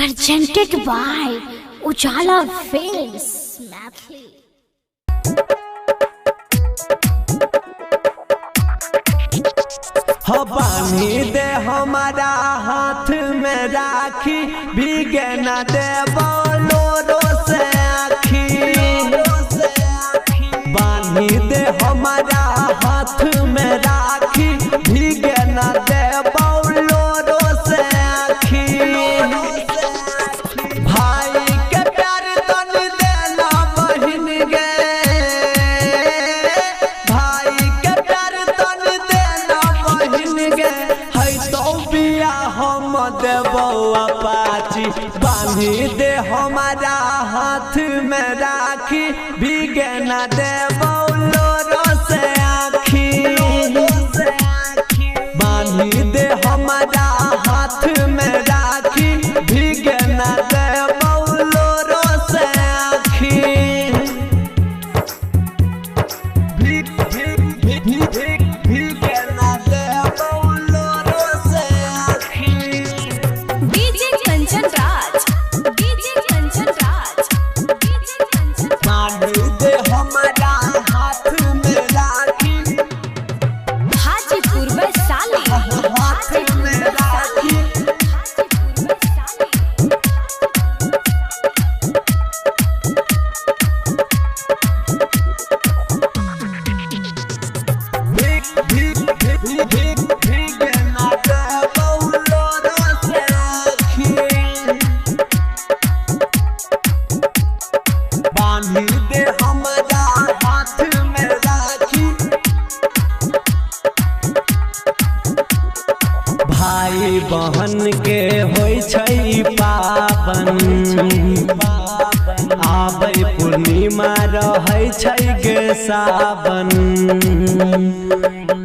presented by Ujala Films. बानी दे हमारा हाथ में राखी भीगे न दे बोलोरो से आखी। बानी दे हमारा हाथ में राखी भीगे न दे बोलोरो से आखी। भाई के प्यार तन देना बहिन गे, भाई के प्यार तन देना बहिन गे। है तो बिया हम देबो अपाची, बांधी दे हमारा हाथ में राखी भीगे न देबो लोरो से आखी। बांधी दे हमारा हाथ में राखी भीगे न देबो लोरो से आखी। भीगे न देबो लोरो से आखी। DJ Kanchan Raj, DJ Kanchan Raj, DJ Kanchan. बांधी दे हमारा हाथ में राखी हाजीपुर वैशाली, हाथ में राखी। हाजीपुर भीगे न देबो लोरो से आखी। बांधी दे हमारा हाथ में राखी। भाई बहन के होय छै पावन, आबै पूर्णिमा रहै छै गे सावन।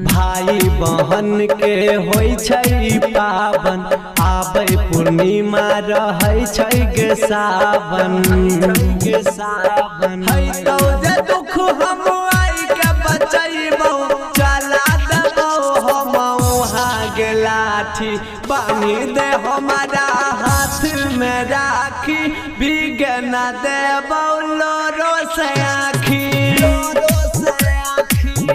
भाई बहन के होय छै पावन, आबै पूर्णिमा रहै छै गे सावन। है तो जे दुख हम आई के बचैबौ, चला देबौ हम वहाँ गे लाठी। बानी दे हमारा हाथ में राखी भीगे न देबौ लोरो से आखी।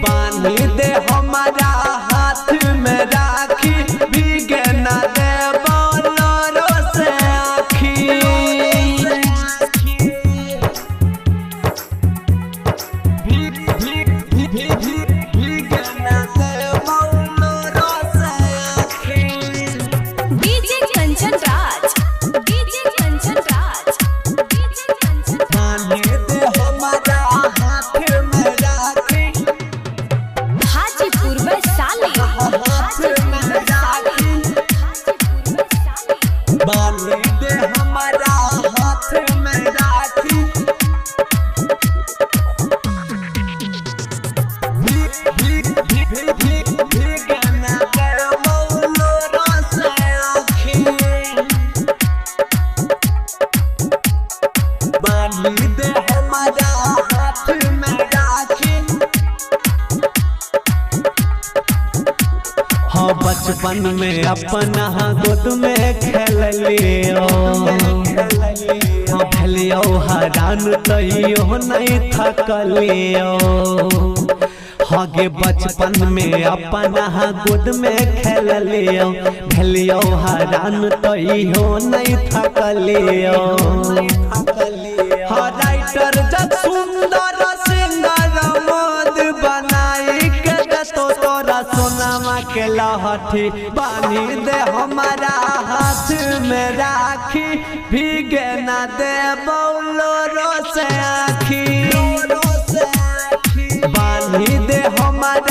बानी दे हमारा हाथ में राखी भीगे न देबौ लोरो से आखी। भीगे न देबौ लोरो से आखी। DJ Kanchan Raj, DJ Kanchan Raj, DJ Kanchan. बानी दे हमारा हाथ में राखी हाजीपुर वैशाली, हाजीपुर वैशाली, हाजीपुर वैशाली। बानी दे हमारा हाथ में राखी। भीगे न देबौ लोरो से आखी। बानी दे हमारा हाथ में राखी। हाँ बचपन में अपना गोद में खेलियो, खेलियो हरान तैयो नहीं थकलियो। हाँ गे बचपन में अपना गोद में खेलियो, खेलियो हरान तैयो नहीं थकलियो। हाँ राइटर जब सुंदर सिंगर मोद बनाई के देतो तोरा सोनामा के लहठी। बानी दे हमारा हाथ में राखी भीगे न देबौ लोरो से आखी। बानी दे हमारा